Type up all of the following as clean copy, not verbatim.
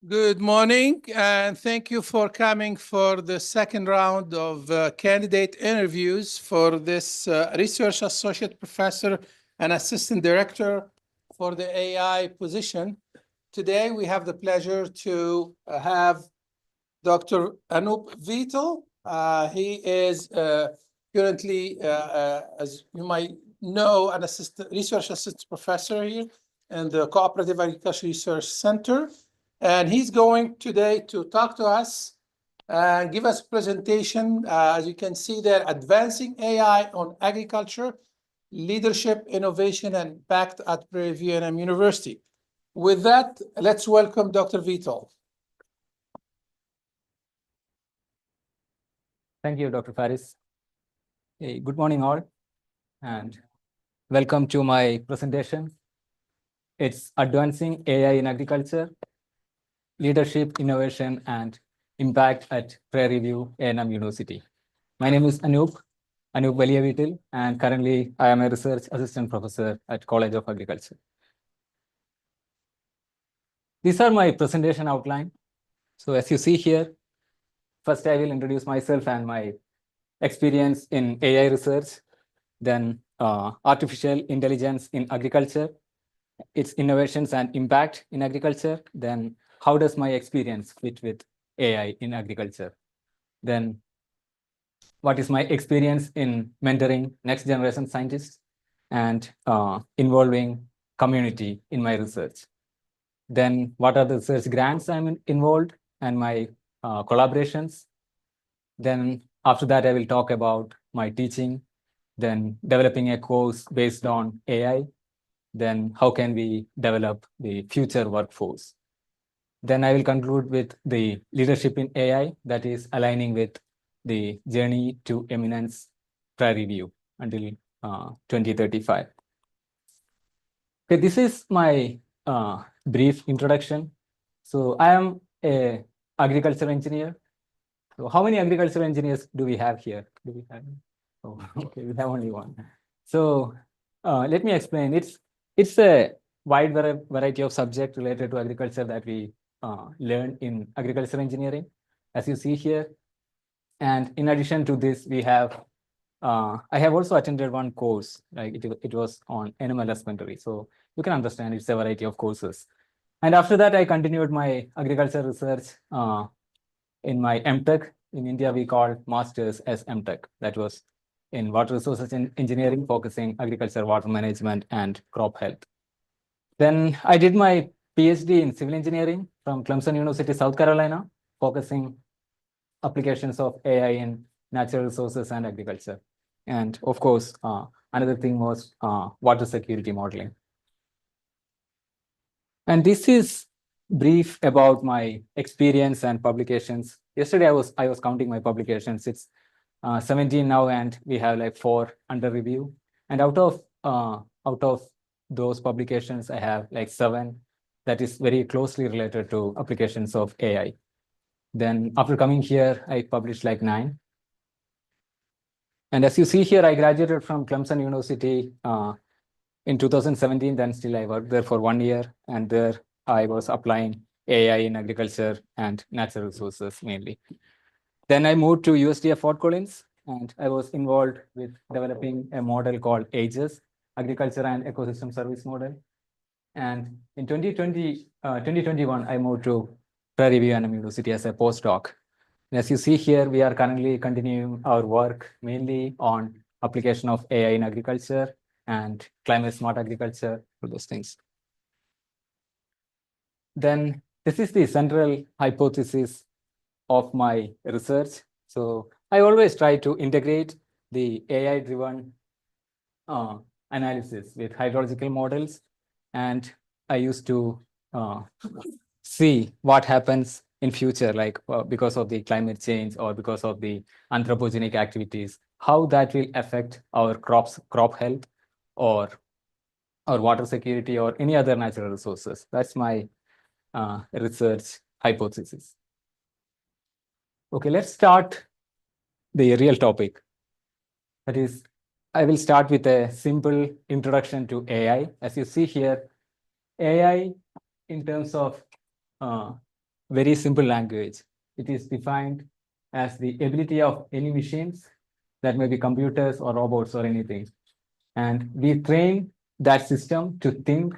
Good morning, and thank you for coming for the second round of candidate interviews for this Research Associate Professor and Assistant Director for the AI position. Today, we have the pleasure to have Dr. Anoop Veetil. He is currently, as you might know, an research assistant professor here in the Cooperative Agriculture Research Center. And he's going today to talk to us and give us a presentation. As you can see there, Advancing AI on Agriculture, Leadership, Innovation, and Impact at Prairie View A&M University. With that, let's welcome Dr. Veetil. Thank you, Dr. Faris. Hey, good morning, all, and welcome to my presentation. It's Advancing AI in Agriculture, Leadership, Innovation, and Impact at Prairie View A&M University. My name is Anoop Veetil, and currently I am a research assistant professor at College of Agriculture. These are my presentation outline. So as you see here, first I will introduce myself and my experience in AI research, then artificial intelligence in agriculture, its innovations and impact in agriculture, then how does my experience fit with AI in agriculture, then what is my experience in mentoring next generation scientists and involving community in my research, then what are the research grants I'm involved and my collaborations, then after that I will talk about my teaching, then developing a course based on AI, then how can we develop the future workforce. Then I will conclude with the leadership in AI, that is aligning with the journey to eminence Prairie View until 2035. Okay, this is my brief introduction. So I am a agriculture engineer. So how many agricultural engineers do we have here? Do we have? Oh, okay, we have only one. So let me explain. It's a wide variety of subjects related to agriculture that we learn in agricultural engineering, as you see here. And in addition to this, we have I have also attended one course, like it was on animal husbandry. So you can understand it's a variety of courses. And after that, I continued my agriculture research in my MTech. In India, we call masters as MTech. That was in water resources engineering, focusing agriculture, water management, and crop health. Then I did my PhD in civil engineering from Clemson University, South Carolina, focusing applications of AI in natural resources and agriculture. And of course, another thing was water security modeling. And this is brief about my experience and publications. Yesterday, I was counting my publications. It's 17 now, and we have like 4 under review. And out of those publications, I have like 7 that is very closely related to applications of AI. Then after coming here, I published like 9. And as you see here, I graduated from Clemson University in 2017. Then still I worked there for 1 year, and there I was applying AI in agriculture and natural resources mainly. Then I moved to USDA Fort Collins, and I was involved with developing a model called AGES, Agriculture and Ecosystem Service Model. And in 2021, I moved to Prairie View A&M University as a postdoc. And as you see here, we are currently continuing our work mainly on application of AI in agriculture and climate smart agriculture, all those things. Then this is the central hypothesis of my research. So I always try to integrate the AI-driven analysis with hydrological models. And I used to see what happens in future, like because of the climate change or because of the anthropogenic activities, how that will affect our crop health or water security or any other natural resources. That's my research hypothesis. Okay, let's start the real topic. That is, I will start with a simple introduction to AI. As you see here, AI in terms of very simple language. It is defined as the ability of any machines, that may be computers or robots or anything. And we train that system to think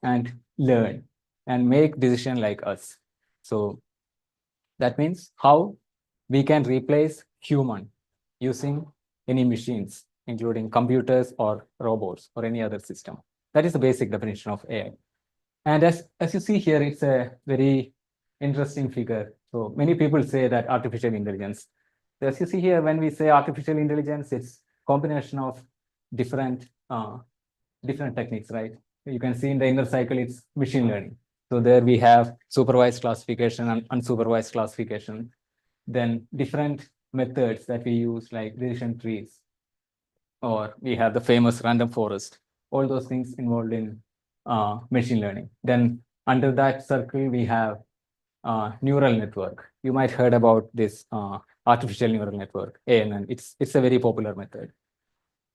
and learn and make decision like us. So that means how we can replace human using any machines, including computers or robots or any other system. That is the basic definition of AI. And as you see here, it's a very interesting figure. So many people say that artificial intelligence. So as you see here, when we say artificial intelligence, it's combination of different different techniques, right? You can see in the inner cycle, it's machine learning. So there we have supervised classification and unsupervised classification. Then different methods that we use, like decision trees, or we have the famous random forest. All those things involved in machine learning. Then under that circle, we have neural network. You might heard about this artificial neural network, ANN. It's a very popular method.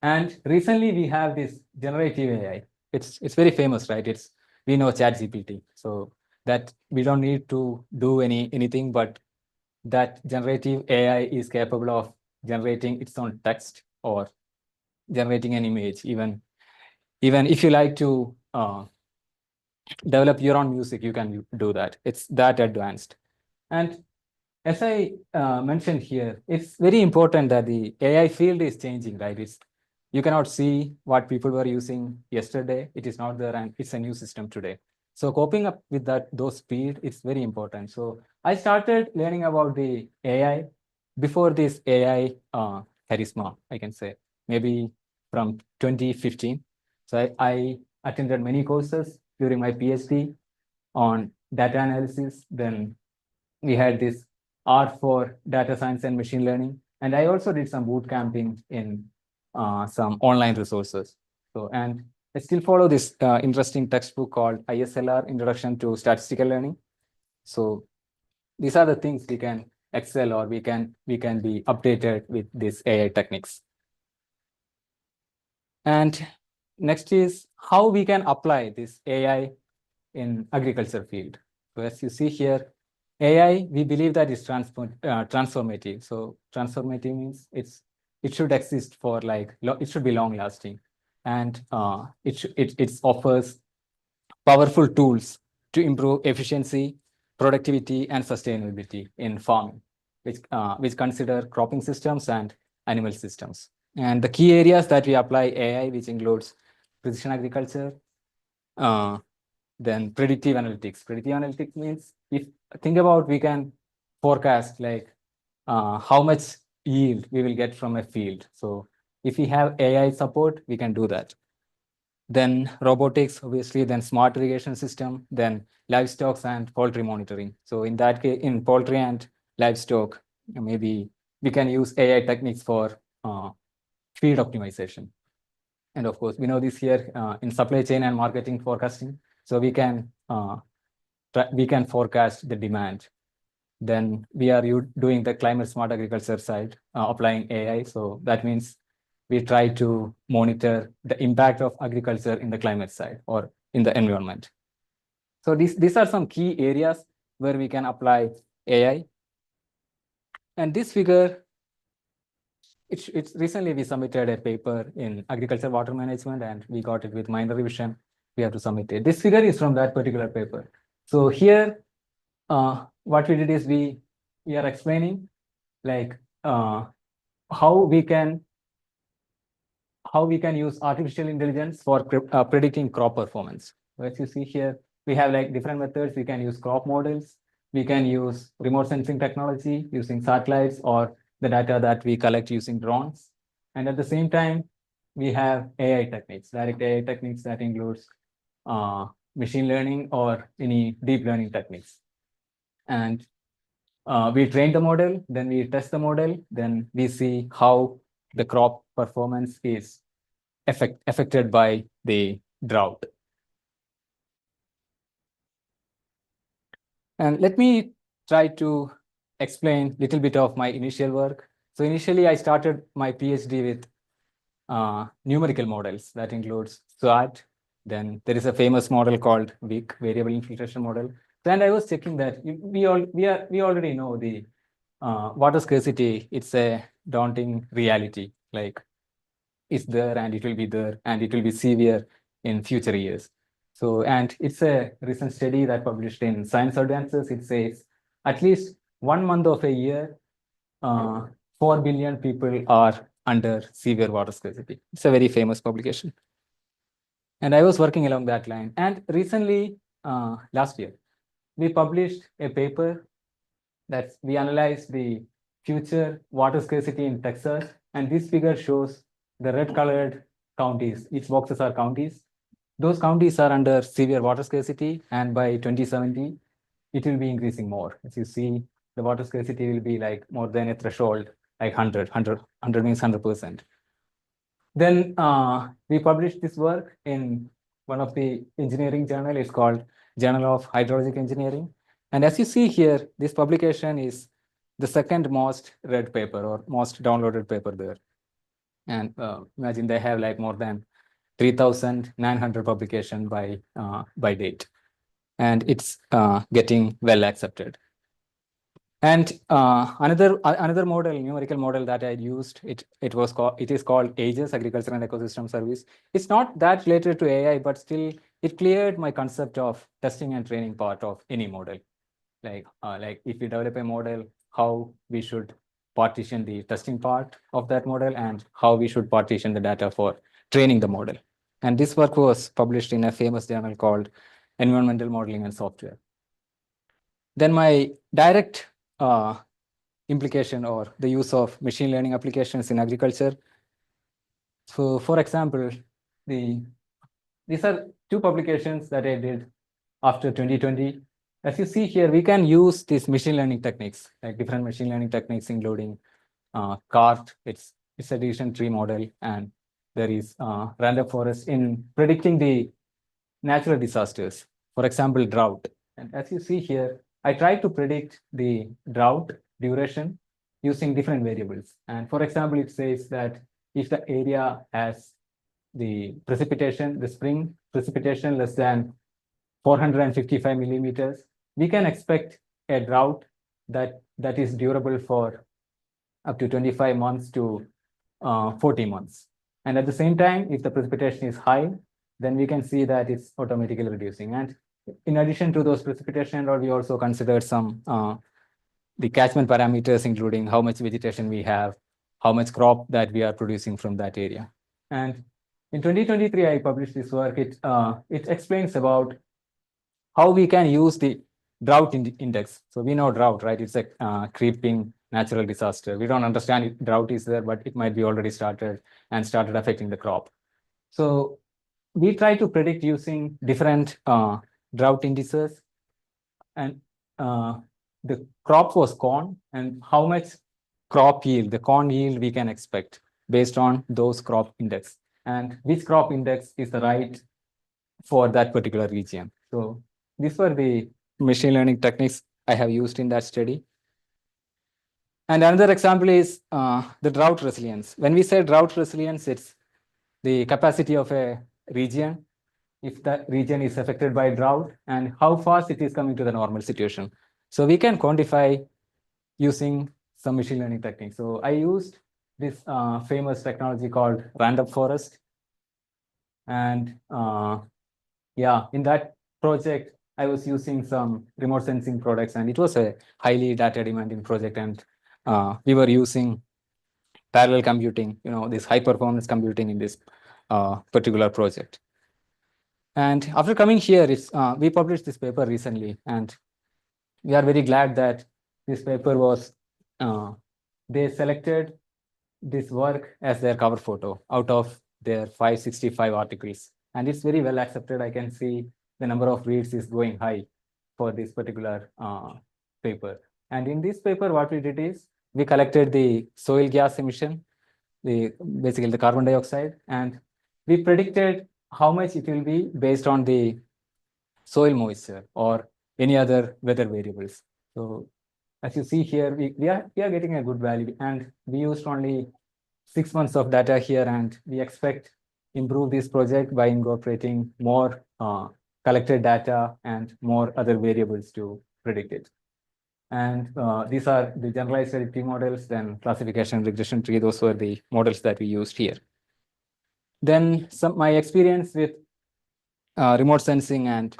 And recently we have this generative AI. It's very famous, right? We know ChatGPT, so that we don't need to do anything, but that generative AI is capable of generating its own text or generating an image. Even if you like to develop your own music, you can do that. It's that advanced. And as I mentioned here, it's very important that the AI field is changing, right? You cannot see what people were using yesterday. It is not there, and it's a new system today. So coping up with those speed, it's very important. So I started learning about the AI before this AI charisma, I can say, maybe from 2015. So I attended many courses during my PhD on data analysis. Then we had this art for data science and machine learning. And I also did some boot camping in some online resources. So, and I still follow this interesting textbook called ISLR, Introduction to Statistical Learning. So these are the things we can excel, or we can be updated with these AI techniques. And next is how we can apply this AI in agriculture field. So as you see here, AI, we believe that is transformative. So transformative means it should exist for it should be long lasting, and it offers powerful tools to improve efficiency, productivity, and sustainability in farming, which consider cropping systems and animal systems. And the key areas that we apply AI, which includes precision agriculture, then predictive analytics. Predictive analytics means, think about, we can forecast how much yield we will get from a field. So if we have AI support, we can do that. Then robotics, obviously, then smart irrigation system, then livestock and poultry monitoring. So in that case, in poultry and livestock, maybe we can use AI techniques for feed optimization. And of course, we know this here in supply chain and marketing forecasting. So we can forecast the demand. Then we are doing the climate smart agriculture side, applying AI. So that means we try to monitor the impact of agriculture in the climate side or in the environment. So these are some key areas where we can apply AI. And this figure, it's recently we submitted a paper in agriculture water management, and we got it with minor revision. We have to submit it. This figure is from that particular paper. So here, what we did is we are explaining how we can use artificial intelligence for predicting crop performance. So as you see here, we have different methods. We can use crop models. We can use remote sensing technology using satellites or the data that we collect using drones. And at the same time, we have AI techniques, direct AI techniques that includes machine learning or any deep learning techniques. And we train the model, then we test the model, then we see how the crop performance is affected by the drought. And let me try to explain a little bit of my initial work. So initially, I started my PhD with numerical models that includes SWOT. Then there is a famous model called VIC, Variable Infiltration Model. And I was checking that we already know the water scarcity. It's a daunting reality. Like it's there and it will be there and it will be severe in future years. So, and it's a recent study that published in Science Advances. It says at least 1 month of a year, 4 billion people are under severe water scarcity. It's a very famous publication. And I was working along that line. And recently, last year, we published a paper that we analyzed the future water scarcity in Texas. And this figure shows the red colored counties. Each boxes are counties. Those counties are under severe water scarcity. And by 2070, it will be increasing more. As you see, the water scarcity will be like more than a threshold, like 100 means 100%. Then we published this work in one of the engineering journal. It's called Journal of Hydrologic Engineering. And as you see here, this publication is the second most read paper or most downloaded paper there. And imagine they have like more than 3,900 publication by date. And it's getting well accepted. And another model, numerical model that I used, it is called AGES, Agriculture and Ecosystem Service. It's not that related to AI, but still it cleared my concept of testing and training part of any model. Like if we develop a model, how we should partition the testing part of that model and how we should partition the data for training the model. And this work was published in a famous journal called Environmental Modeling and Software. Then my direct implication or the use of machine learning applications in agriculture. So for example, these are two publications that I did after 2020. As you see here, we can use these machine learning techniques, like different machine learning techniques, including CART, it's a decision tree model, and there is random forest in predicting the natural disasters, for example, drought. And as you see here, I try to predict the drought duration using different variables. And for example, it says that if the area has the precipitation, the spring precipitation less than 455 millimeters, we can expect a drought that is durable for up to 25 months to 40 months. And at the same time, if the precipitation is high, then we can see that it's automatically reducing. And in addition to those precipitation, we also considered some the catchment parameters, including how much vegetation we have, how much crop that we are producing from that area. And in 2023, I published this work. It explains about how we can use the drought index. So we know drought, right? It's a creeping natural disaster. We don't understand if drought is there, but it might be already started affecting the crop. So we try to predict using different drought indices, and the crop was corn, and how much crop yield, the corn yield we can expect based on those crop index, and which crop index is the right for that particular region. So these were the machine learning techniques I have used in that study. And another example is the drought resilience. When we say drought resilience, it's the capacity of a region if that region is affected by drought and how fast it is coming to the normal situation. So we can quantify using some machine learning techniques. So I used this famous technology called random forest. And yeah, in that project, I was using some remote sensing products, and it was a highly data demanding project. And we were using parallel computing, this high performance computing in this particular project. And after coming here, we published this paper recently, and we are very glad that this paper was, they selected this work as their cover photo out of their 565 articles. And it's very well accepted. I can see the number of reads is going high for this particular paper. And in this paper, what we did is we collected the soil gas emission, basically the carbon dioxide, and we predicted how much it will be based on the soil moisture or any other weather variables. So as you see here, we are getting a good value, and we used only 6 months of data here, and we expect improve this project by incorporating more collected data, and more other variables to predict it. And these are the generalized predictive models, then classification regression tree. Those were the models that we used here. Then my experience with remote sensing and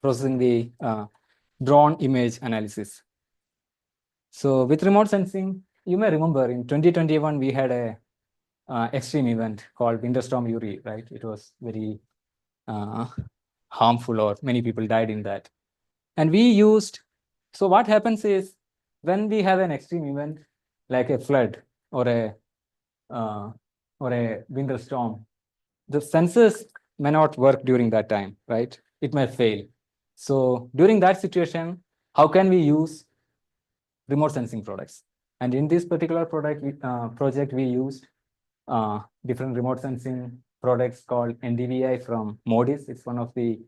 processing the drone image analysis. So with remote sensing, you may remember in 2021, we had a extreme event called Winter Storm Uri, right? It was very harmful, or many people died in that. And we used, so what happens is when we have an extreme event like a flood or a winter storm, the sensors may not work during that time, right? It may fail. So during that situation, how can we use remote sensing products? And in this particular project, we used different remote sensing products called NDVI from MODIS. It's one of the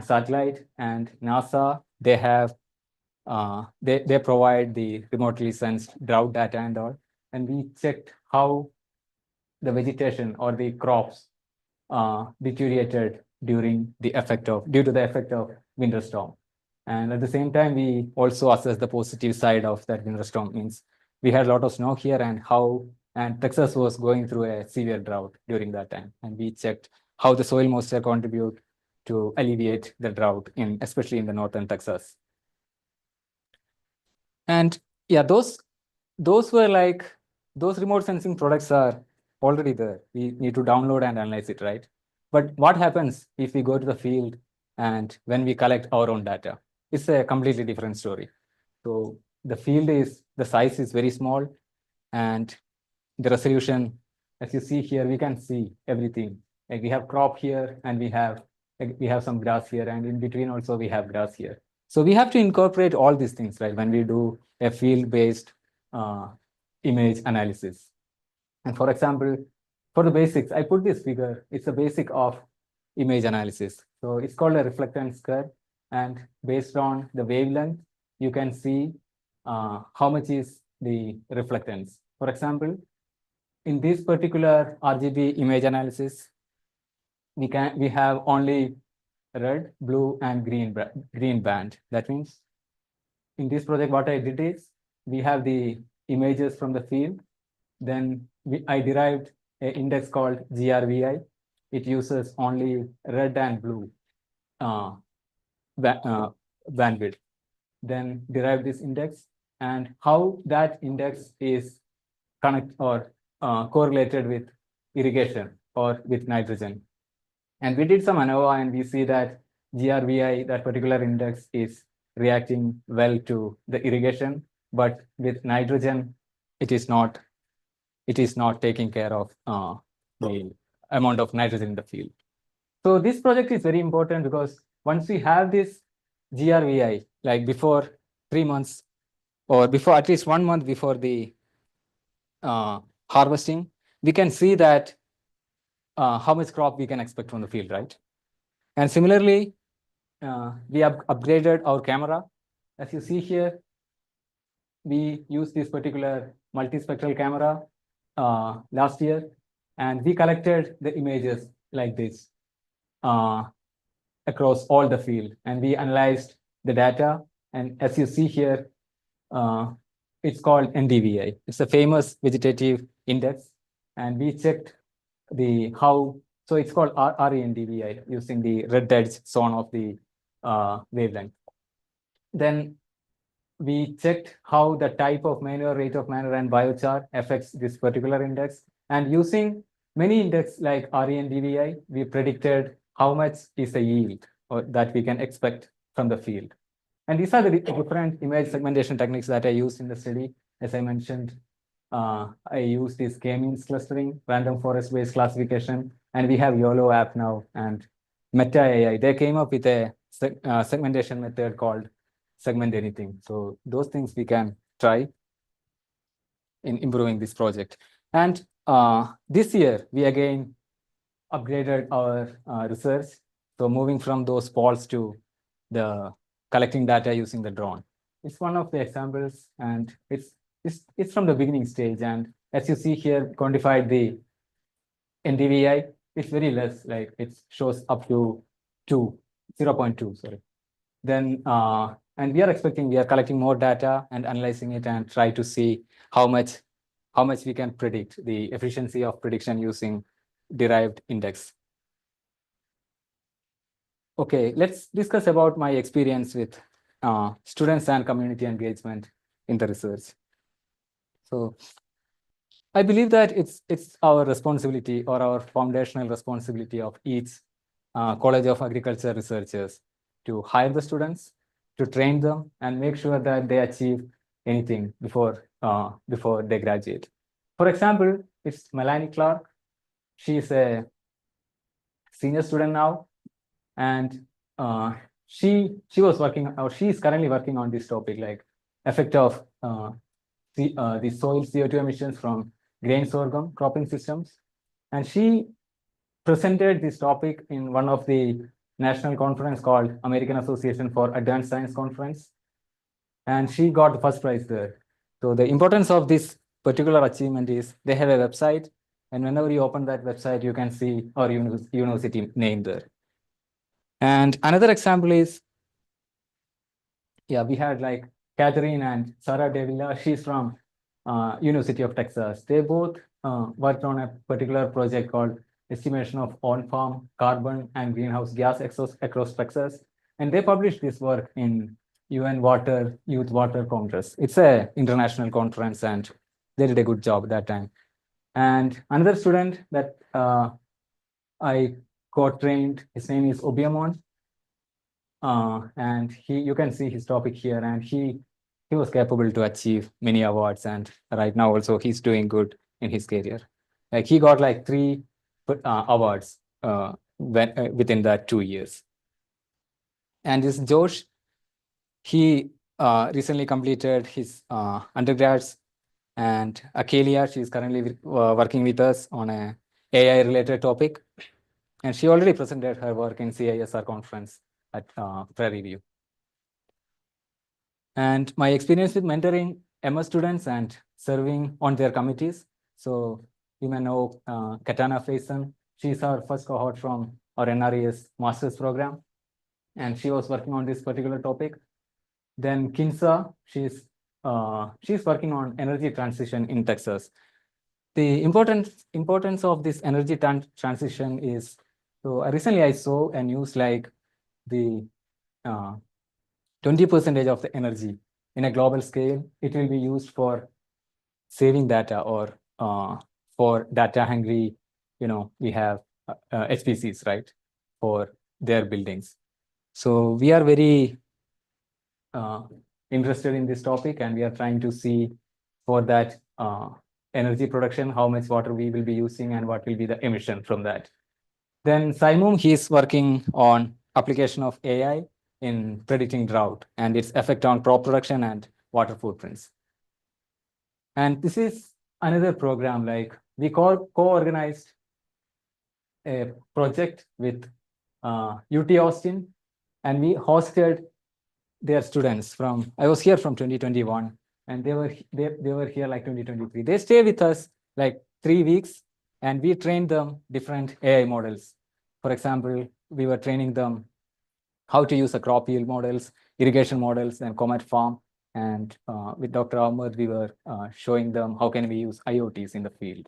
satellite, and NASA, they have they provide the remotely sensed drought data and all. And we checked how the vegetation or the crops deteriorated due to the effect of winter storm. And at the same time, we also assessed the positive side of that winter storm. Means we had a lot of snow here, and Texas was going through a severe drought during that time. And we checked how the soil moisture contribute to alleviate the drought especially in the northern Texas. And yeah, those remote sensing products are already there. We need to download and analyze it, right? But what happens if we go to the field and when we collect our own data? It's a completely different story. So the size is very small, and the resolution, as you see here, we can see everything. Like we have crop here, and we have some grass here, and in between also we have grass here. So we have to incorporate all these things, right, when we do a field-based image analysis. And for example, for the basics, I put this figure. It's a basic of image analysis. So it's called a reflectance curve. And based on the wavelength, you can see how much is the reflectance. For example, in this particular RGB image analysis, we have only red, blue, and green band. That means in this project, what I did is we have the images from the field. Then I derived an index called GRVI. It uses only red and blue bandwidth. Then derive this index, and how that index is correlated with irrigation or with nitrogen. And we did some ANOVA, and we see that GRVI, that particular index, is reacting well to the irrigation, but with nitrogen, it is not taking care of the amount of nitrogen in the field. So this project is very important because once we have this GRVI, like before 3 months or before at least 1 month before the harvesting, we can see that how much crop we can expect from the field, right? And similarly, we have upgraded our camera. As you see here, we use this particular multispectral camera last year, and we collected the images like this across all the field, and we analyzed the data. And as you see here, it's called NDVI. It's a famous vegetative index, and we checked so it's called RENDVI using the red edge zone of the wavelength. Then we checked how the type of manure, rate of manure, and biochar affects this particular index. And using many index like RENDVI, we predicted how much is the yield that we can expect from the field. And these are the different image segmentation techniques that I used in the study. As I mentioned, I used this k-means clustering, random forest-based classification, and we have YOLO app now, and Meta AI. They came up with a segmentation method called segment anything. So those things we can try in improving this project. And this year, we again upgraded our research. So moving from those poles to the collecting data using the drone. It's one of the examples, and it's from the beginning stage. And as you see here, quantified the NDVI, it's very less, like it shows up to 2. 0.2, sorry. Then, and we are collecting more data and analyzing it and try to see how much we can predict the efficiency of prediction using derived index. Okay, let's discuss about my experience with students and community engagement in the research. So I believe that it's our responsibility or our foundational responsibility of each College of Agriculture researchers to hire the students, to train them, and make sure that they achieve anything before they graduate. For example, it's Melanie Clark. She's a senior student now, and she was working, or she is currently working on this topic, like effect of the soil CO2 emissions from grain sorghum cropping systems. And she presented this topic in one of the national conference called American Association for Advanced Science Conference. And she got the first prize there. So the importance of this particular achievement is they have a website, and whenever you open that website, you can see our university name there. And another example is, yeah, we had like Catherine and Sarah Davila. She's from University of Texas. They both worked on a particular project called estimation of on-farm carbon and greenhouse gas across Texas. And they published this work in UN Youth Water Congress. It's an international conference, and they did a good job at that time. And another student that I got trained, his name is Obiamon. And you can see his topic here, and he was capable to achieve many awards, and right now also he's doing good in his career. Like he got like 3 awards within that 2 years. And this Josh, he recently completed his undergrads, and Akelia, she's currently working with us on a AI related topic, and she already presented her work in CISR conference at Prairie View. And my experience with mentoring MS students and serving on their committees. So you may know Katana Faison. She's our first cohort from our NRES master's program, and she was working on this particular topic. Then Kinsa, she's working on energy transition in Texas. The importance of this energy transition is, so recently I saw a news like the 20% of the energy in a global scale, it will be used for saving data or for data hungry, we have HPCs, right, for their buildings. So we are very interested in this topic, and we are trying to see for that energy production, how much water we will be using and what will be the emission from that. Then Simon, he's working on application of AI in predicting drought and its effect on crop production and water footprints. And this is another program, like we co-organized a project with UT Austin, and we hosted their students from, I was here from 2021, and they were here like 2023. They stay with us like 3 weeks, and we trained them different AI models. For example, we were training them how to use the crop yield models, irrigation models, and Comet Farm. And with Dr. Ahmed, we were showing them how can we use IoTs in the field.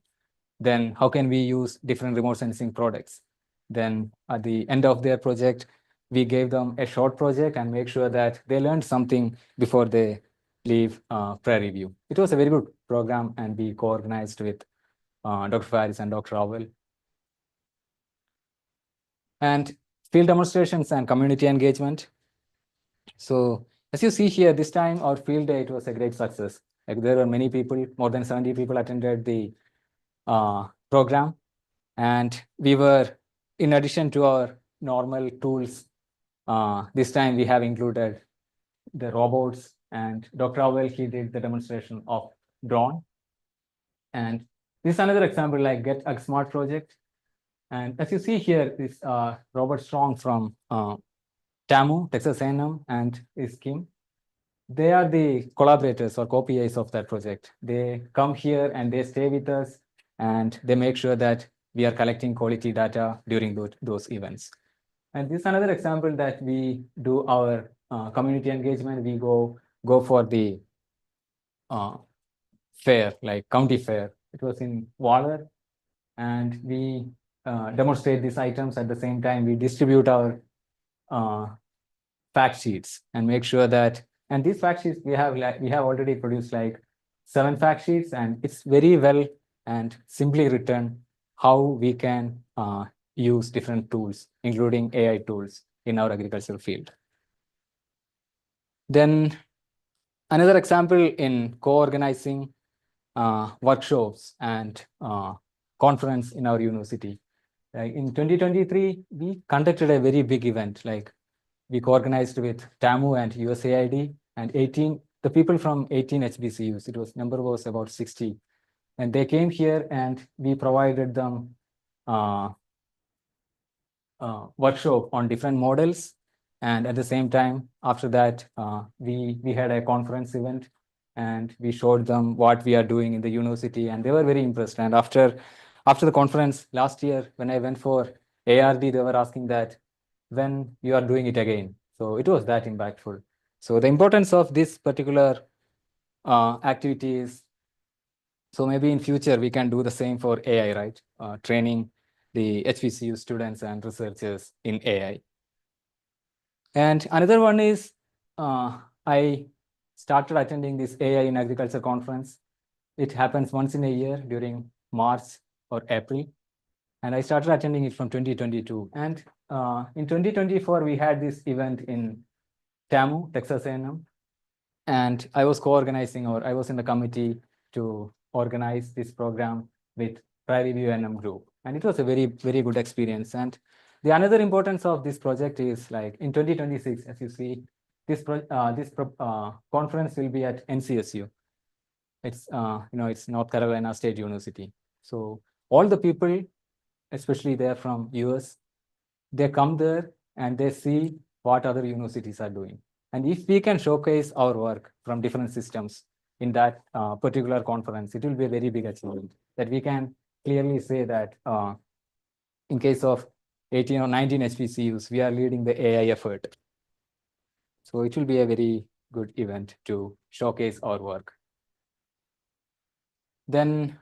Then how can we use different remote sensing products. Then at the end of their project, we gave them a short project and make sure that they learned something before they leave Prairie View. It was a very good program, and we co-organized with Dr. Faris and Dr. Awal. And field demonstrations and community engagement. So as you see here, this time our field day, it was a great success. Like there were many people, more than 70 people attended the program. And we were, in addition to our normal tools, this time we have included the robots, and Dr. Awal, he did the demonstration of drone. And this is another example, like Get a Smart project. And as you see here, this Robert Strong from TAMU, Texas A&M, and his Kim, they are the collaborators or co-PIs of that project. They come here and they stay with us, and they make sure that we are collecting quality data during those events. And this is another example that we do our community engagement. We go for the fair, like county fair. It was in Waller, and we demonstrate these items. At the same time, we distribute our fact sheets and make sure that, and these fact sheets we have already produced like 7 fact sheets, and it's very well and simply written how we can use different tools, including AI tools, in our agricultural field. Then another example in co-organizing workshops and conference in our university. In 2023, we conducted a very big event. Like we co-organized with TAMU and USAID and 18, the people from 18 HBCUs. Number was about 60. And they came here and we provided them workshop on different models. And at the same time, after that, we had a conference event and we showed them what we are doing in the university, and they were very impressed. And after the conference last year, when I went for ARD, they were asking that when you are doing it again. So it was that impactful. So the importance of this particular activities. So maybe in future we can do the same for AI, right? Training the HBCU students and researchers in AI. And another one is I started attending this AI in Agriculture conference. It happens once in a year during March or April. And I started attending it from 2022. And in 2024, we had this event in TAMU, Texas A&M. And I was co-organizing, or I was in the committee to organize this program with Prairie View A&M group. And it was a very, very good experience. And the another importance of this project is like in 2026, as you see, this conference will be at NCSU. It's it's North Carolina State University. So all the people, especially they're from US, they come there and they see what other universities are doing. And if we can showcase our work from different systems in that particular conference, it will be a very big achievement that we can clearly say that in case of 18 or 19 HBCUs, we are leading the AI effort. So it will be a very good event to showcase our work. Then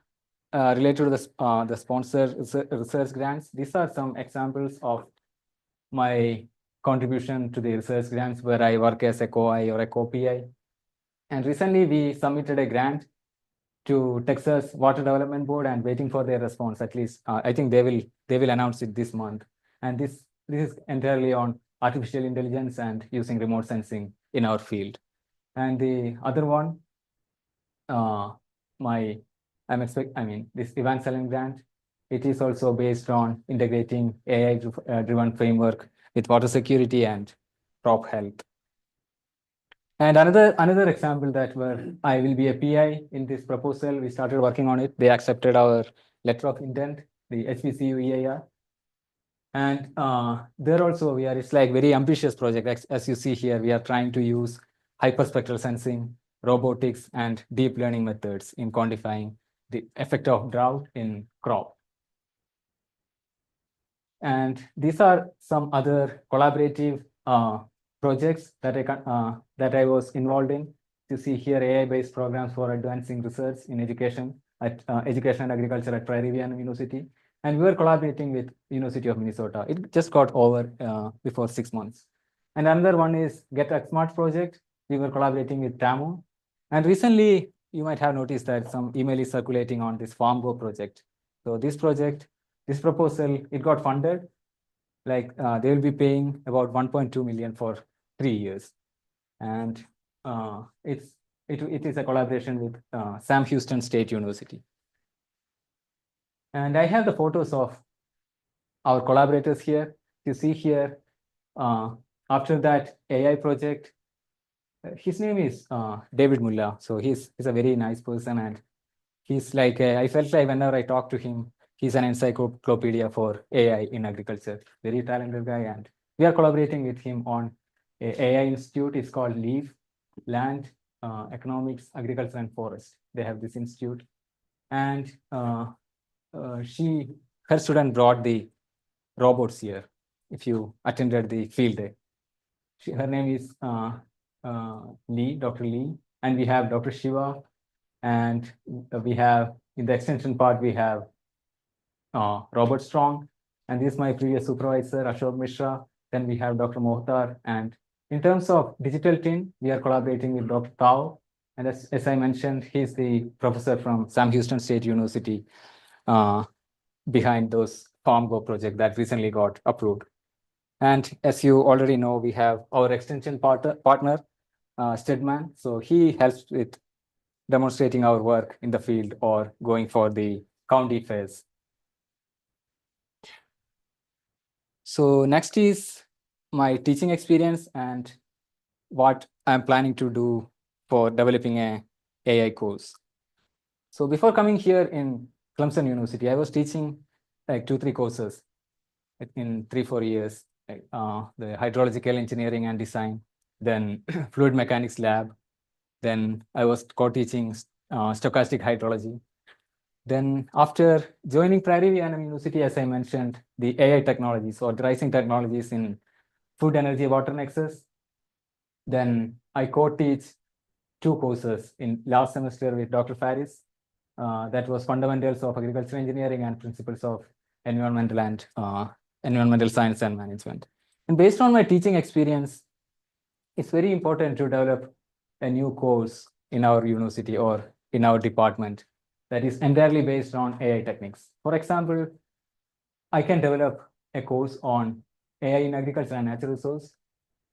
related to the sponsored research grants, these are some examples of my contribution to the research grants where I work as a co-I or a co-PI. And recently we submitted a grant to Texas Water Development Board and waiting for their response. At least I think they will announce it this month. And this is entirely on artificial intelligence and using remote sensing in our field. And the other one, this Ivan Selen grant, it is also based on integrating AI-driven framework with water security and crop health. And another example that where I will be a PI in this proposal, we started working on it. They accepted our letter of intent, the HBCU EIR. And there also it's like very ambitious project. As you see here, we are trying to use hyperspectral sensing, robotics, and deep learning methods in quantifying the effect of drought in crop. And these are some other collaborative projects that I was involved in. You see here AI-based programs for advancing research in education at Education and Agriculture at Prairie View University. And we were collaborating with University of Minnesota. It just got over before 6 months. And another one is Get a Smart project. We were collaborating with TAMU. And recently, you might have noticed that some email is circulating on this FarmGo project. So this project, this proposal, it got funded. Like they will be paying about 1.2 million for 3 years. And it is a collaboration with Sam Houston State University. And I have the photos of our collaborators here. You see here, after that AI project, his name is David Mullah. So he's a very nice person, and he's like, I felt like whenever I talk to him, he's an encyclopedia for AI in agriculture. Very talented guy, and we are collaborating with him on a AI institute. It's called LEAF, Land, Economics, Agriculture and Forest. They have this institute, and her student brought the robots here. if you attended the field day. Her name is Lee, Dr. Lee, and we have Dr. Shiva, and we have in the extension part we have Robert Strong, and this is my previous supervisor Ashok Mishra. Then we have Dr. Mohtar, and in terms of digital twin, we are collaborating with Dr. Tao, and as I mentioned, he's the professor from Sam Houston State University behind those FarmGo project that recently got approved. And as you already know, we have our extension partner, Stedman. So he helps with demonstrating our work in the field or going for the county fairs. So next is my teaching experience and what I'm planning to do for developing a AI course. So before coming here in Clemson University, I was teaching like 2-3 courses in 3-4 years, like, the hydrological engineering and design, then fluid mechanics lab. Then I was co-teaching stochastic hydrology. Then after joining Prairie View University, as I mentioned, the AI technologies or rising technologies in food, energy, water nexus. Then I co-teach 2 courses in last semester with Dr. Faris. That was fundamentals of agricultural engineering and principles of environmental and environmental science and management. And based on my teaching experience, it's very important to develop a new course in our university or in our department that is entirely based on AI techniques. For example, I can develop a course on AI in agriculture and natural resource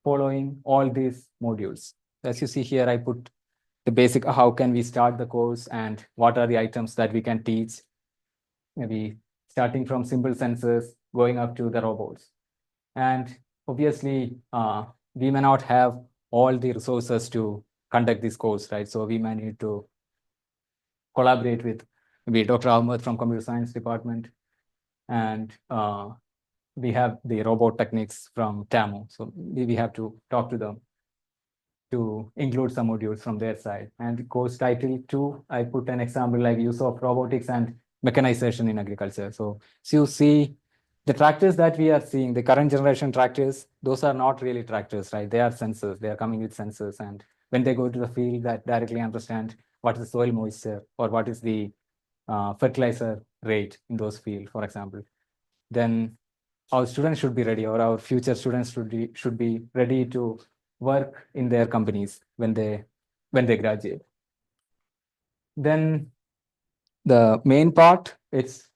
following all these modules. As you see here, I put the basic, how can we start the course and what are the items that we can teach, maybe starting from simple sensors, going up to the robots. And obviously, we may not have all the resources to conduct this course, right? So we may need to collaborate with maybe Dr. Ahmed from Computer Science Department, and we have the robot techniques from TAMO. So we have to talk to them to include some modules from their side. And course title 2, I put an example like use of robotics and mechanization in agriculture. So you see the tractors that we are seeing, the current generation tractors, those are not really tractors, right? They are sensors. They are coming with sensors. And when they go to the field, that directly understand what is the soil moisture or what is the fertilizer rate in those fields, for example. Then our students should be ready, or our future students should be ready to work in their companies when they graduate. Then the main part, it's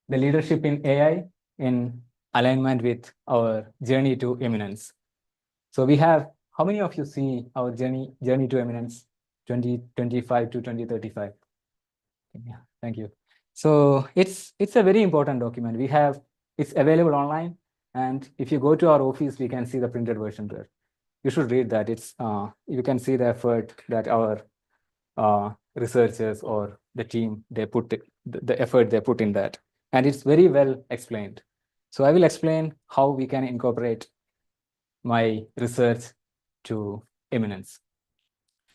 the leadership in AI in alignment with our journey to eminence. So we have, how many of you see our journey to eminence 2025 to 2035? Yeah, thank you. So it's a very important document. It's available online, and if you go to our office, we can see the printed version there. You should read that. It's you can see the effort that our researchers or the team, they put the effort they put in that, and it's very well explained. So I will explain how we can incorporate my research to eminence.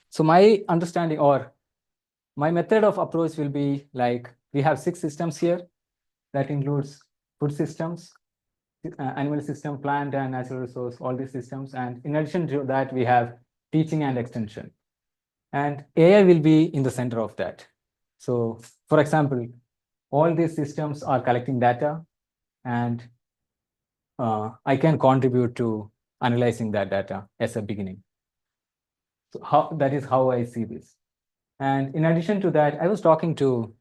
So my understanding or my method of approach will be like, we have 6 systems here. That includes food systems, animal system, plant and natural resource, all these systems. And in addition to that, we have teaching and extension. And AI will be in the center of that. So for example, all these systems are collecting data, and I can contribute to analyzing that data as a beginning. So that is how I see this. And in addition to that, I was talking to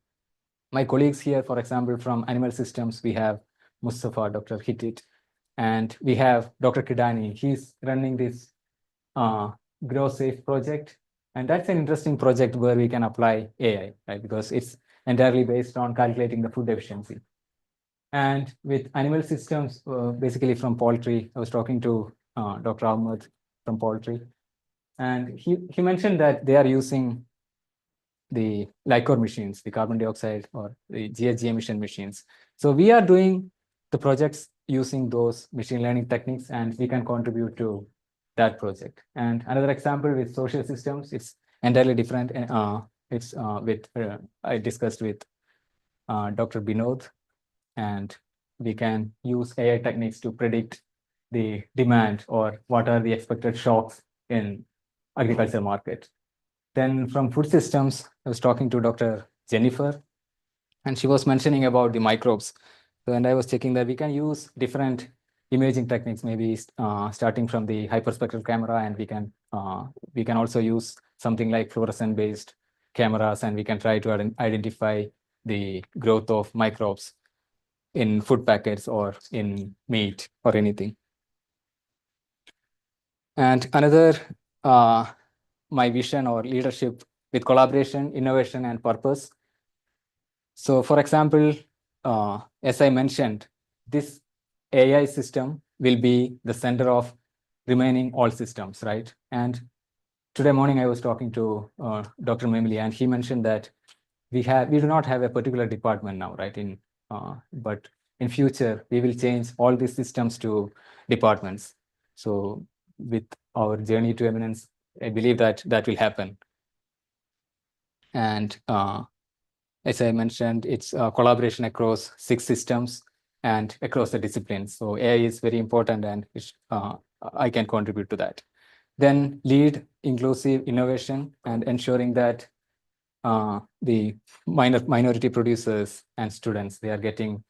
my colleagues here, for example, from animal systems, we have Mustafa, Dr. Hitit, and we have Dr. Kidani. He's running this Grow Safe project. And that's an interesting project where we can apply AI, right? Because it's entirely based on calculating the food efficiency. And with animal systems, basically from poultry, I was talking to Dr. Ahmed from poultry. And he mentioned that they are using the LICOR machines, the carbon dioxide or the GHG emission machines. So we are doing the projects using those machine learning techniques, and we can contribute to that project. And another example with social systems, it's entirely different. It's I discussed with Dr. Binod, and we can use AI techniques to predict the demand or what are the expected shocks in agriculture market. Then from food systems, I was talking to Dr. Jennifer, and she was mentioning about the microbes. So, and I was checking that we can use different imaging techniques, maybe starting from the hyperspectral camera, and we can also use something like fluorescent-based cameras, and we can try to identify the growth of microbes in food packets or in meat or anything. And another, my vision or leadership with collaboration, innovation, and purpose. So for example, as I mentioned, this AI system will be the center of remaining all systems, right? And today morning, I was talking to Dr. Memili, and he mentioned that we do not have a particular department now, right? But in future, we will change all these systems to departments. So with our journey to eminence, I believe that that will happen. And as I mentioned, it's a collaboration across 6 systems and across the disciplines. So AI is very important, and I can contribute to that. Then lead inclusive innovation and ensuring that the minority producers and students, they are getting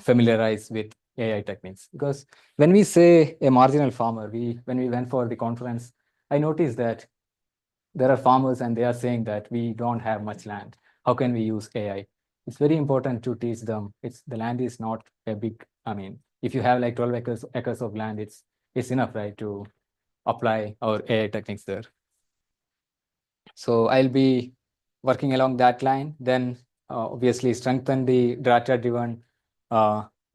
familiarized with AI techniques. Because when we say a marginal farmer, when we went for the conference, I noticed that there are farmers and they are saying that we don't have much land. How can we use AI? It's very important to teach them. The land is not a big, I mean, if you have like 12 acres of land, it's enough, right, to apply our AI techniques there. So I'll be working along that line. Then obviously strengthen the data-driven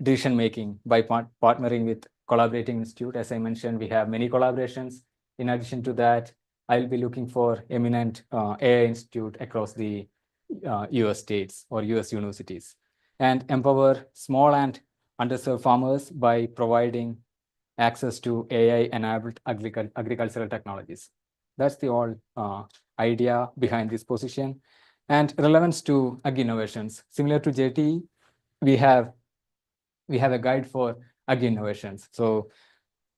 decision making by partnering with collaborating institute. As I mentioned, we have many collaborations. In addition to that, I'll be looking for eminent AI institute across the US states or US universities, and empower small and underserved farmers by providing access to AI-enabled agricultural technologies. That's the whole idea behind this position. And relevance to ag innovations. Similar to JT, we have a guide for ag innovations. So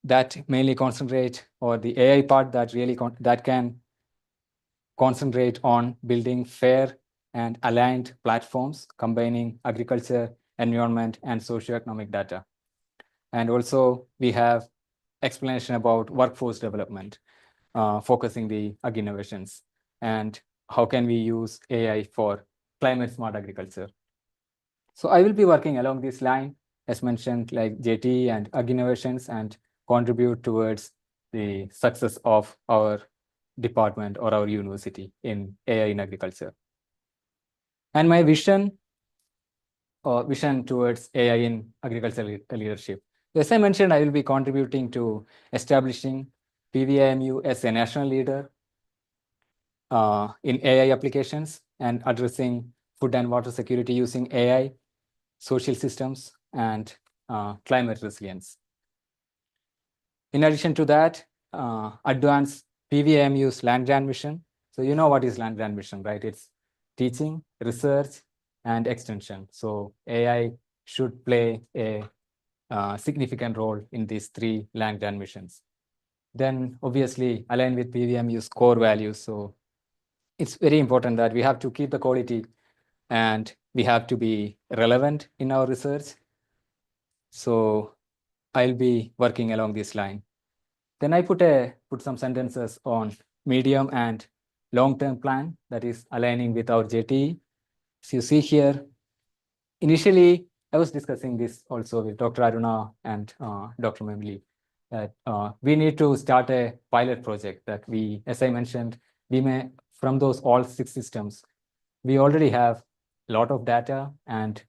that mainly concentrate, or the AI part that really that can concentrate on building fair and aligned platforms, combining agriculture, environment, and socioeconomic data. And also we have explanation about workforce development, focusing the ag innovations, and how can we use AI for climate smart agriculture. So I will be working along this line, as mentioned, like JT and ag innovations, and contribute towards the success of our department or our university in AI in agriculture. And my vision towards AI in agricultural leadership. As I mentioned, I will be contributing to establishing PVIMU as a national leader in AI applications and addressing food and water security using AI, social systems, and climate resilience. In addition to that, advance PVIMU's land grant mission. So you know what is land grant mission, right? It's teaching, research, and extension. So AI should play a significant role in these 3 land grant missions. Then obviously align with PVIMU's core values. So it's very important that we have to keep the quality and we have to be relevant in our research. So I'll be working along this line. Then I put some sentences on medium and long-term plan that is aligning with our JTE. As you see here, initially, I was discussing this also with Dr. Aruna and Dr. Memli, that we need to start a pilot project that as I mentioned, from those all 6 systems, we already have a lot of data, and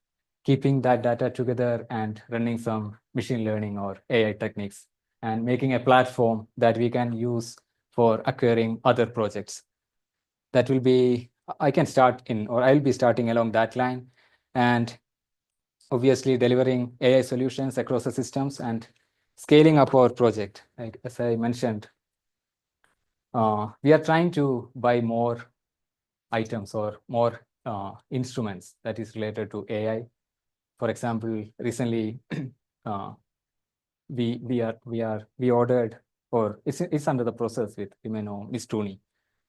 keeping that data together and running some machine learning or AI techniques and making a platform that we can use for acquiring other projects. That will be, I can start in, or I'll be starting along that line, and obviously delivering AI solutions across the systems and scaling up our project. Like, as I mentioned, we are trying to buy more items or more instruments that is related to AI. For example, recently we ordered, or it's under the process with, you may know, Miss Tooney.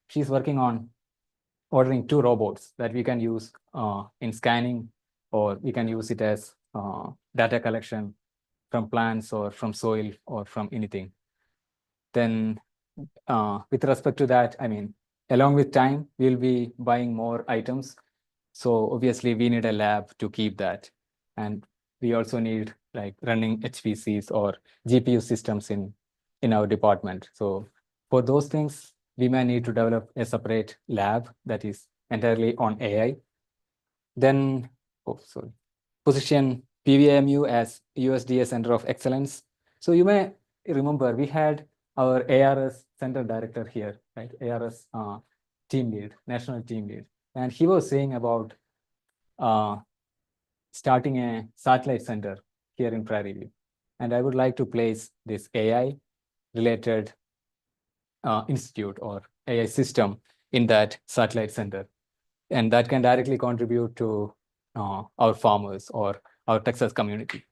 She's working on ordering 2 robots that we can use in scanning, or we can use it as data collection from plants or from soil or from anything. Then with respect to that, I mean, along with time, we'll be buying more items. So obviously we need a lab to keep that. And we also need like running HPCs or GPU systems in our department. So for those things, we may need to develop a separate lab that is entirely on AI. Then, position PVMU as USDA Center of Excellence. So you may remember we had our ARS Center Director here, right? ARS team lead, national team lead. And he was saying about starting a satellite center here in Prairie View. And I would like to place this AI related institute or AI system in that satellite center. And that can directly contribute to our farmers or our Texas community.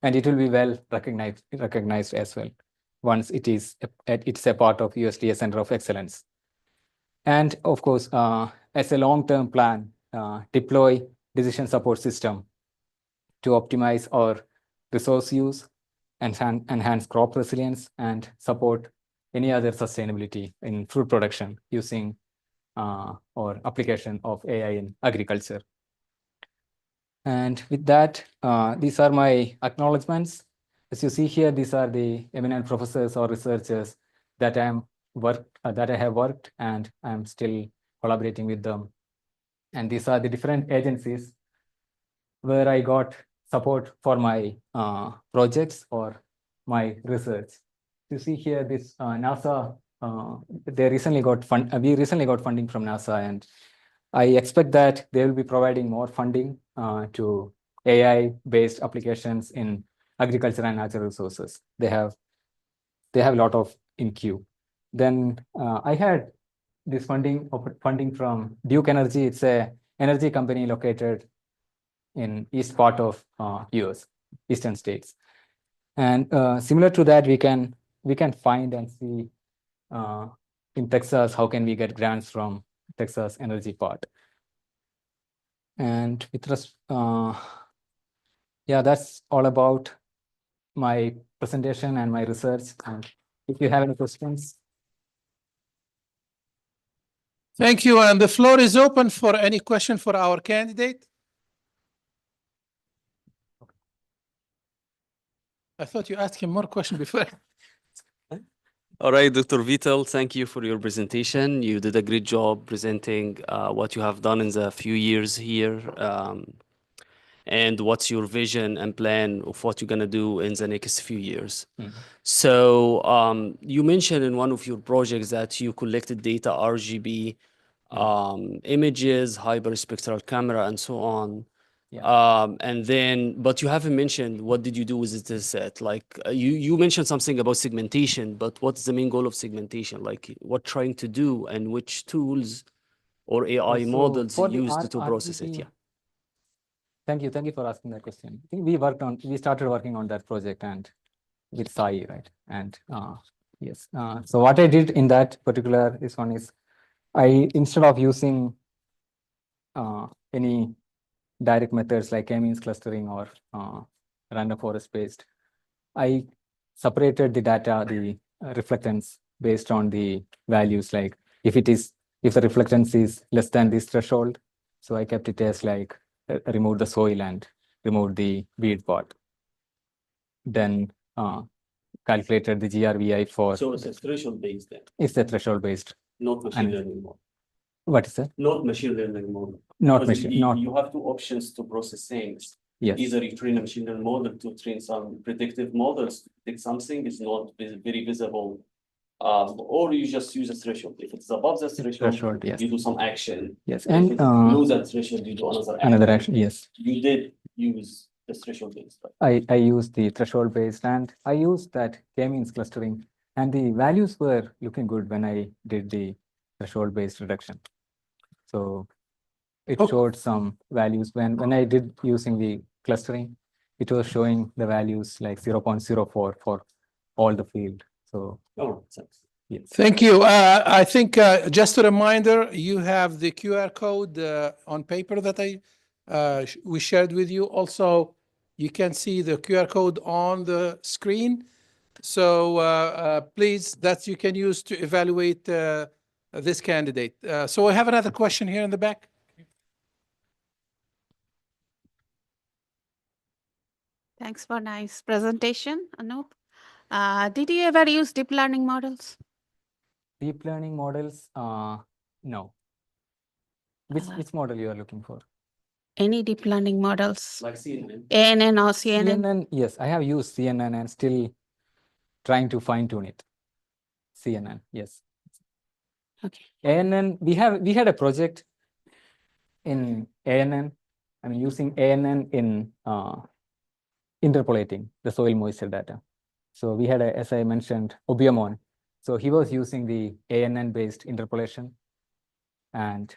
And it will be well recognized as well once it's a part of USDA Center of Excellence. And of course, as a long-term plan, deploy decision support system to optimize our resource use, enhance crop resilience, and support any other sustainability in food production using or application of AI in agriculture. And with that, these are my acknowledgements. As you see here, these are the eminent professors or researchers that I have worked, and I'm still collaborating with them. And these are the different agencies where I got support for my projects or my research. You see here, this NASA, we recently got funding from NASA, and I expect that they will be providing more funding to AI-based applications in agriculture and natural resources. They have a lot of in queue. Then I had this funding from Duke Energy. It's a energy company located in east part of US, eastern states. And similar to that, we can find and see in Texas, how can we get grants from Texas energy part. And with yeah, that's all about my presentation and my research. And if you have any questions. Thank you. And the floor is open for any question for our candidate. I thought you asked him more questions before. All right, Dr. Veetil, thank you for your presentation. You did a great job presenting what you have done in the few years here, and what's your vision and plan of what you're gonna do in the next few years. So you mentioned in one of your projects that you collected data, RGB, images, hyperspectral camera, and so on. And then, but you haven't mentioned what did you do with this set? Like you mentioned something about segmentation, but what's the main goal of segmentation? Like what trying to do and which tools or AI models used to process it? Yeah. Thank you for asking that question. I think we started working on that project and with Sai, right? And yes, so what I did in that particular one is instead of using any direct methods like k-means clustering or random forest based, I separated the data, the reflectance based on the values. Like if the reflectance is less than this threshold, so I kept it as like remove the soil and remove the weed part. Then calculated the GRVI for. So it's a threshold based then? It's a threshold based. Not machine learning model. What is that? Not machine learning model. Not machine. You have 2 options to process things. Yes. Either you train a machine learning model to train some predictive models to predict something is not very visible, or you just use a threshold. If it's above the threshold, yes, you do some action. Yes, and if it's below that threshold, you do another action. Yes. You did use the threshold based. Right? I used the threshold based, and I used that k-means clustering, and the values were looking good when I did the threshold based reduction. So it showed some values when I did using the clustering, it was showing the values like 0.04 for all the field. So yes. Thank you. I think just a reminder, you have the QR code on paper that we shared with you. Also, you can see the QR code on the screen. So please, that you can use to evaluate this candidate. So I have another question here in the back. Thanks for nice presentation, Anoop. Did you ever use deep learning models? Deep learning models, no. Which model you are looking for? Any deep learning models? Like CNN. ANN or CNN? CNN, yes, I have used CNN and still trying to fine tune it. CNN, yes. Okay. ANN, we had a project in ANN. I mean, using ANN in interpolating the soil moisture data. So we had, as I mentioned, Obiamon. So he was using the ANN-based interpolation and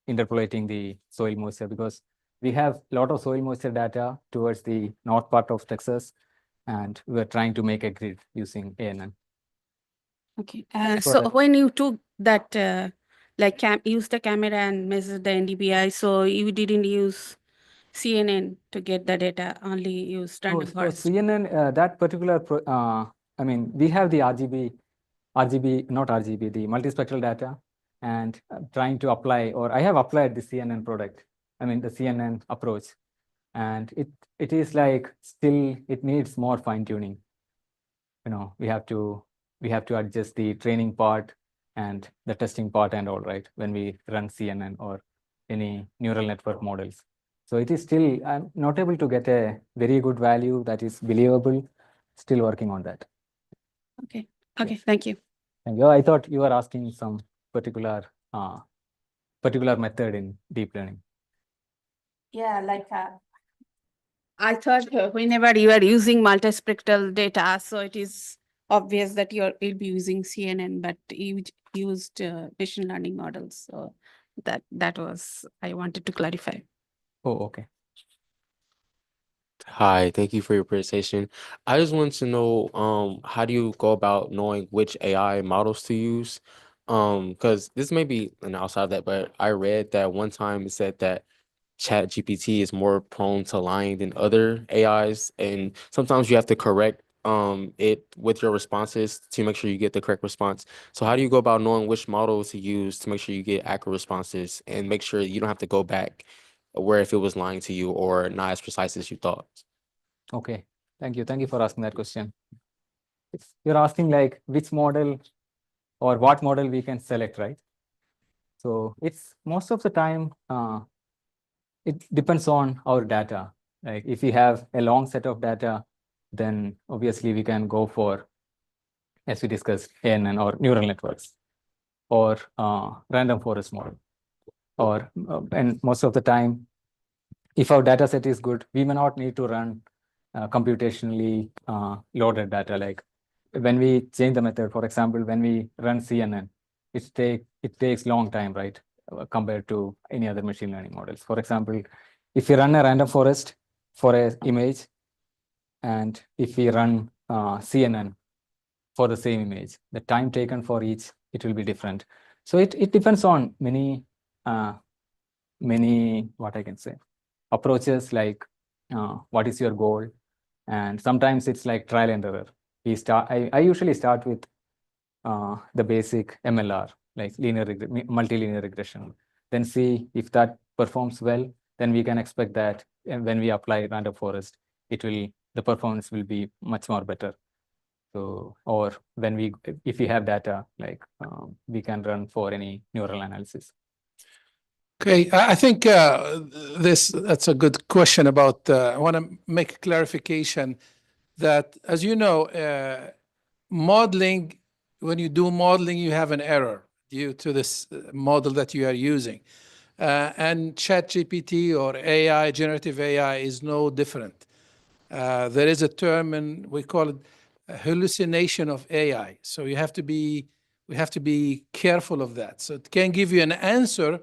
interpolating the soil moisture, because we have a lot of soil moisture data towards the north part of Texas, and we're trying to make a grid using ANN. Okay. Go So ahead. when you took that, like use the camera and measure the NDVI, so you didn't use CNN to get the data, only use random forest. CNN, that particular, I mean, we have the RGB, not RGB, the multispectral data, and trying to apply, or I have applied the CNN product, I mean, the CNN approach. And it is like still, it needs more fine tuning. We have to adjust the training part and the testing part and all, right, when we run CNN or any neural network models. So it is still, I'm not able to get a very good value that is believable. Still working on that. Okay. Okay. Thank you. Thank you. I thought you were asking some particular method in deep learning. Yeah, like I thought whenever you are using multispectral data, so it is obvious that you'll be using CNN, but you used machine learning models. So that was, I wanted to clarify. Oh, okay. Hi, thank you for your presentation. I just wanted to know, how do you go about knowing which AI models to use? Because this may be an outside of that, but I read that one time it said that ChatGPT is more prone to lying than other AIs, and sometimes you have to correct it with your responses to make sure you get the correct response. So how do you go about knowing which model to use to make sure you get accurate responses and make sure you don't have to go back where if it was lying to you or not as precise as you thought? Okay. Thank you. Thank you for asking that question. You're asking like which model or what model we can select, right? So it's most of the time, it depends on our data. Like if we have a long set of data, then obviously we can go for, as we discussed, ANN or neural networks or random forest model. Or and most of the time, if our data set is good, we may not need to run computationally loaded data. Like when we change the method, for example, when we run CNN, it takes long time, right, compared to any other machine learning models. For example, if you run a random forest for an image, and if we run CNN for the same image, the time taken for each, it will be different. So it depends on many, what I can say, approaches, like what is your goal? And sometimes it's like trial and error. I usually start with the basic MLR, like multilinear regression, then see if that performs well, then we can expect that when we apply random forest, the performance will be much more better. So, or if we have data, like we can run for any neural analysis. Okay, I think that's a good question about, I want to make a clarification that, as you know, modeling, when you do modeling, you have an error due to this model that you are using. And ChatGPT or AI, generative AI, is no different. There is a term, and we call it hallucination of AI. So we have to be careful of that. So it can give you an answer,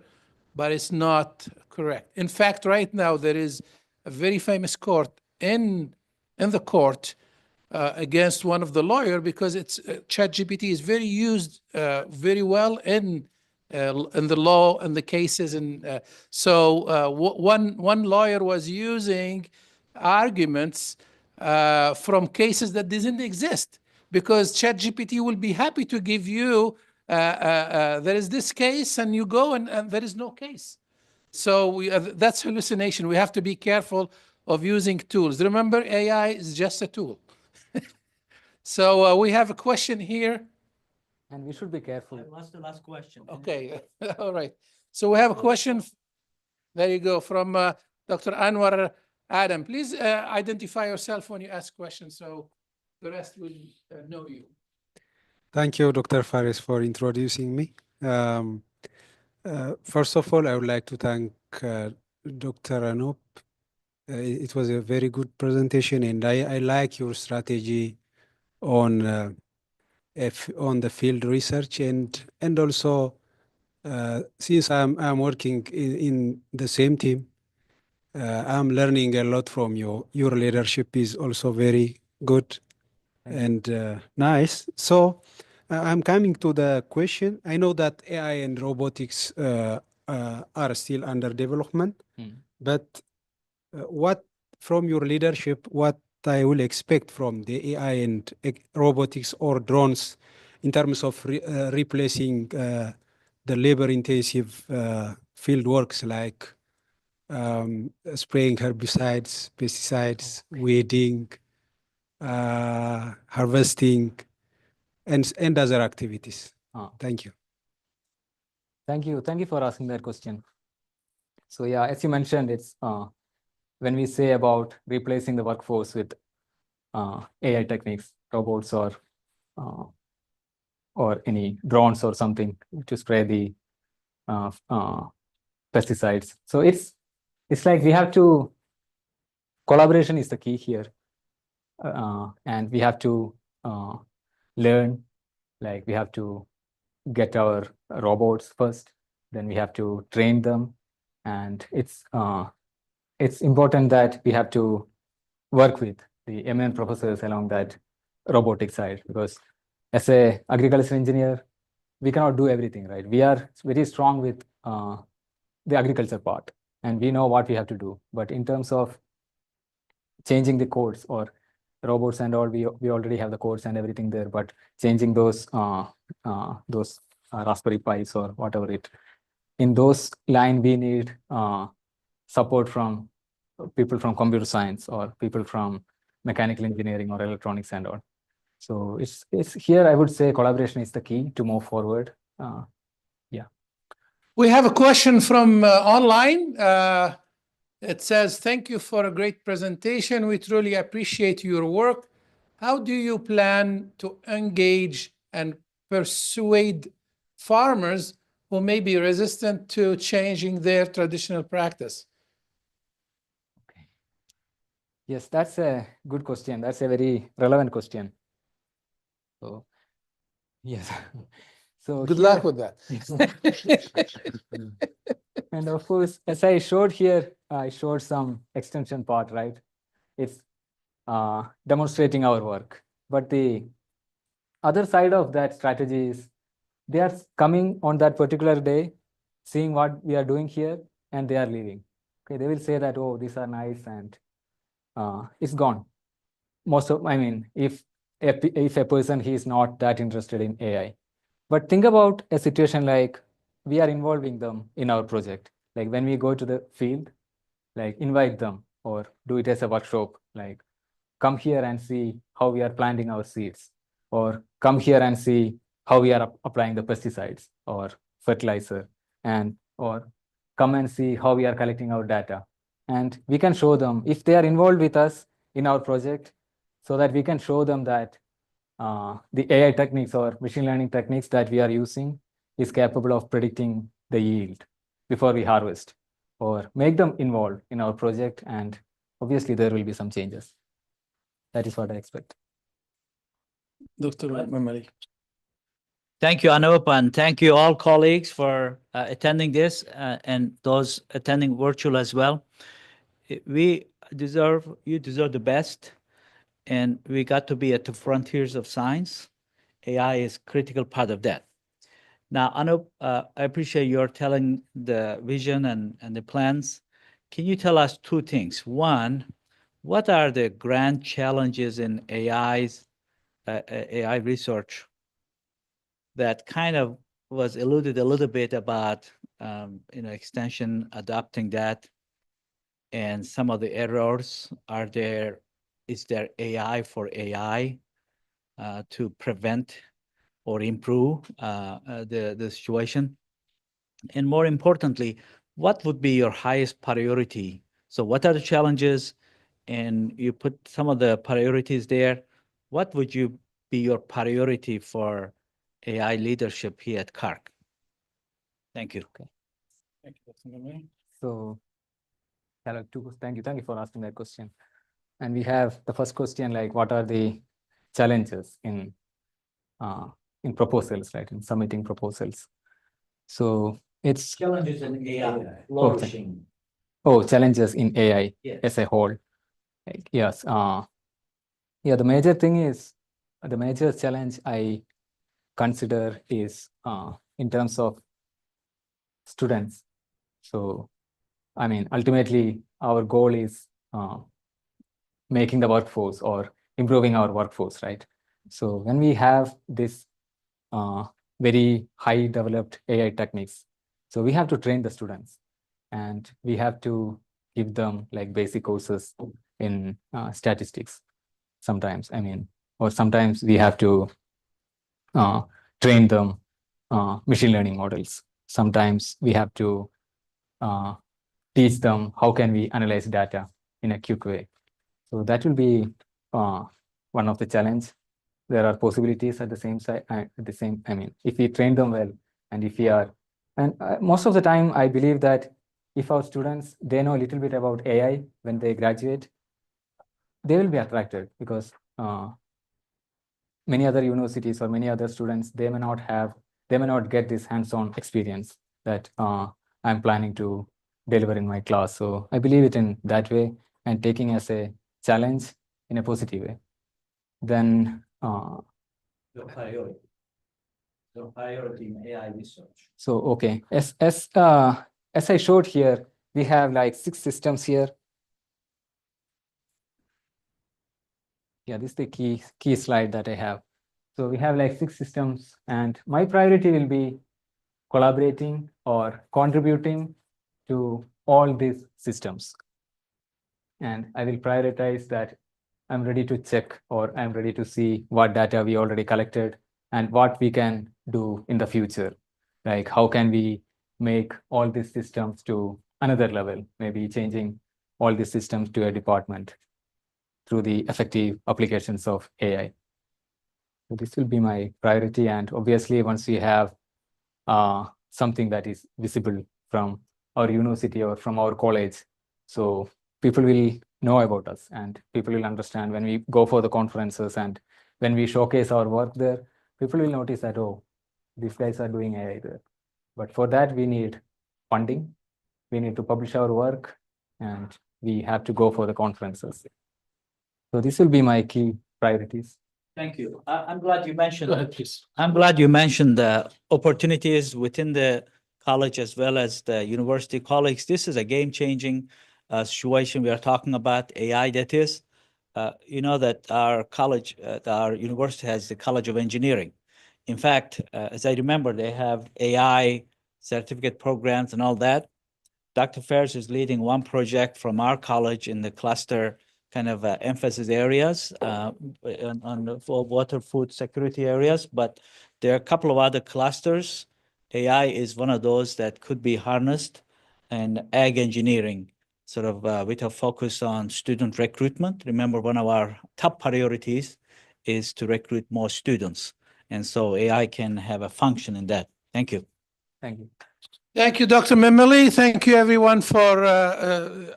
but it's not correct. In fact, right now, there is a very famous court in the court against one of the lawyer, because it's ChatGPT is very used very well in the law and the cases. And so one lawyer was using arguments from cases that didn't exist, because ChatGPT will be happy to give you there is this case, and you go and there is no case. So that's hallucination. We have to be careful of using tools. Remember, AI is just a tool. So we have a question here. And we should be careful. What's the last question? Okay, all right. So we have a question. There you go, from Dr. Anwar Adam. Please identify yourself when you ask questions, so the rest will know you. Thank you, Dr. Faris, for introducing me. First of all, I would like to thank Dr. Anoop. It was a very good presentation, and I like your strategy on the field research, and also since I'm working in the same team, I'm learning a lot from you. Your leadership is also very good and nice. So I'm coming to the question. I know that AI and robotics are still under development, but what from your leadership, what I will expect from the AI and robotics or drones in terms of replacing the labor-intensive field works like spraying herbicides, pesticides, weeding, harvesting, and other activities. Thank you. Thank you. Thank you for asking that question. So yeah, as you mentioned, it's when we say about replacing the workforce with AI techniques, robots, or any drones or something to spray the pesticides. So it's like we have to, collaboration is the key here. And we have to learn, like we have to get our robots first, then we have to train them. And it's important that we have to work with the eminent professors along that robotic side, because as a agriculture engineer, we cannot do everything, right? We are very strong with the agriculture part, and we know what we have to do. But in terms of changing the codes or robots and all, we already have the codes and everything there, but changing those Raspberry Pis or whatever in those line, we need support from people from computer science or people from mechanical engineering or electronics and all. So it's here, I would say collaboration is the key to move forward. Yeah. We have a question from online. It says, thank you for a great presentation. We truly appreciate your work. How do you plan to engage and persuade farmers who may be resistant to changing their traditional practice? Okay. Yes, that's a good question. That's a very relevant question. So, yes. So good luck with that. And of course, as I showed here, I showed some extension part, right? It's demonstrating our work. But the other side of that strategy is they are coming on that particular day, seeing what we are doing here, and they are leaving. Okay, they will say that, oh, these are nice, and it's gone. If a person he is not that interested in AI. But think about a situation like we are involving them in our project. Like when we go to the field, like invite them or do it as a workshop, like come here and see how we are planting our seeds, or come here and see how we are applying the pesticides or fertilizer, or come and see how we are collecting our data. And we can show them if they are involved with us in our project, so that we can show them that the AI techniques or machine learning techniques that we are using is capable of predicting the yield before we harvest, or make them involved in our project. And obviously there will be some changes. That is what I expect. Dr. Mamali. Thank you, Anoop, and thank you all colleagues for attending this and those attending virtual as well. We you deserve the best. And we got to be at the frontiers of science. AI is critical part of that. Now, Anoop, I appreciate your telling the vision and the plans. Can you tell us two things? One, what are the grand challenges in AI research that kind of was alluded a little bit about, extension, adopting that, and some of the errors? Is there AI for AI to prevent or improve the situation? And more importantly, what would be your highest priority? So what are the challenges? And you put some of the priorities there. What would you be your priority for AI leadership here at CARC? Thank you. Thank you, Dr. Mimli. So, thank you for asking that question. And we have the first question, like, what are the challenges in proposals, right? In submitting proposals. So it's Challenges in AI, flourishing. challenges in AI Yes. as a whole. Yes. Yeah, the major challenge I consider is in terms of students. So, I mean, ultimately, our goal is making the workforce or improving our workforce, right? So when we have this very high developed AI techniques, so we have to train the students and we have to give them like basic courses in statistics sometimes, or sometimes we have to train them machine learning models. Sometimes we have to teach them how can we analyze data in a quick way. So that will be one of the challenge. There are possibilities at the same side. If we train them well, and if we are, and most of the time, I believe that if our students they know a little bit about AI when they graduate, they will be attracted because many other universities or many other students they may not get this hands-on experience that I'm planning to deliver in my class. So I believe it in that way and taking as a challenge in a positive way. Then Your priority in AI research. so okay, as I showed here, we have like 6 systems here. Yeah, this is the key slide that I have. So we have like 6 systems, and my priority will be collaborating or contributing to all these systems. And I will prioritize that I'm ready to check or I'm ready to see what data we already collected and what we can do in the future. Like how can we make all these systems to another level, maybe changing all these systems to a department through the effective applications of AI. So this will be my priority. And obviously, once we have something that is visible from our university or from our college, so people will know about us and people will understand when we go for the conferences and when we showcase our work there, people will notice that, oh, these guys are doing AI there. But for that, we need funding. We need to publish our work and we have to go for the conferences. So this will be my key priorities. Thank you. I'm glad you mentioned. Go ahead, please. I'm glad you mentioned the opportunities within the college as well as the university colleagues. This is a game-changing situation. We are talking about AI. That is, you know that our college, our university has the College of Engineering. In fact, as I remember, they have AI certificate programs and all that. Dr. Ferris is leading one project from our college in the cluster kind of emphasis areas for water, food security areas, but there are a couple of other clusters. AI is one of those that could be harnessed, and ag engineering, sort of with a focus on student recruitment. Remember, one of our top priorities is to recruit more students. And so AI can have a function in that. Thank you. Thank you. Thank you, Dr. Mimli. Thank you, everyone, for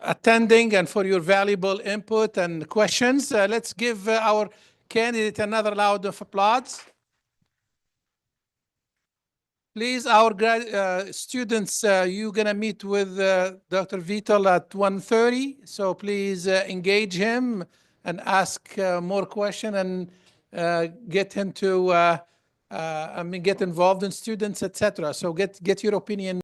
attending and for your valuable input and questions. Let's give our candidate another round of applause. Please, our students, you're gonna meet with Dr. Veetil at 1:30. So please engage him and ask more question and get him to, get involved in students, etc. So get your opinion